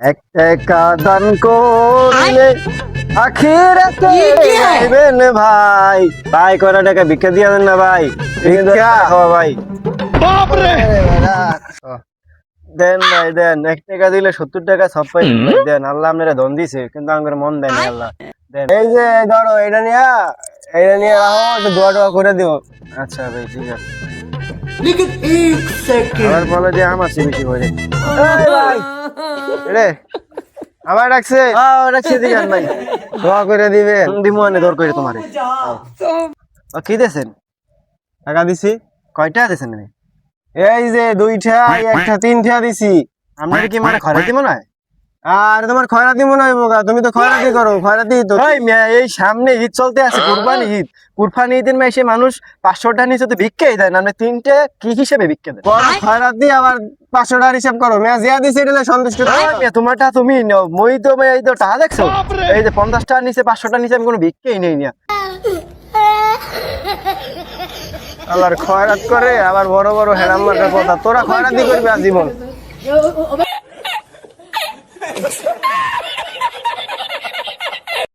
এক টাকা দান করলে আখিরাতে পাইবেন ভাই। ভাই কয়টা টাকা ভিক্ষা দিয়া দেন না ভাই, ভিক্ষা খাওয়া ভাই। দেন ভাই দেন, 1 টাকা দিলে 70 টাকা সব পাই দেন। আল্লাহ আপনারা ধন দিছে, কিন্তু আমার মন দেয় না আল্লাহ। দেন এই যে ধরো এটা নিয়ে রাখো, একটু দোয়া টোয়া করে দিও। আচ্ছা ভাই ঠিক আছে। আবার বলে যে আমার চেয়ে বেশি করে। এই ভাই রে আবার ডাকছে, ডাকছে দিগান ভাই, দোয়া করে দিবে দিমনে দর করে তোমারে। কি দেছেন? টাকা দিছি। কয়টা দেছেন? এই যে 2টা, একটা 3টা দিছি। আপনার কি মানে খয়রাতি মনে হয়? আর তোমার খয়রাতি মনে হয় বোকা, তুমি তো খয়রাতি করো। খয়রাতি তো এই সামনে ঈদ চলতে আছে, কুরবানি ঈদ। কুরবানি ঈদের মাসে মানুষ 500 টাকা নিচে তো ভিক্ষাই দেয় না, মানে 3টে কি হিসেবে ভিক্ষা দেয়? খয়রাতি আবার 500 টাকার হিসাব করো। মেয়া জিয়া দিছে এটা সন্তুষ্ট। তোমারটা তুমি নাও, মই তো এই তো টাকা দেখছো, এই যে 50 টাকার নিচে 500 টাকার নিচে আমি কোনো ভিক্ষাই নেই না। আবার খয়রাত করে, আবার বড় বড় হেরাম মার্কার কথা। তোরা খয়রাতি করবি আজীবন।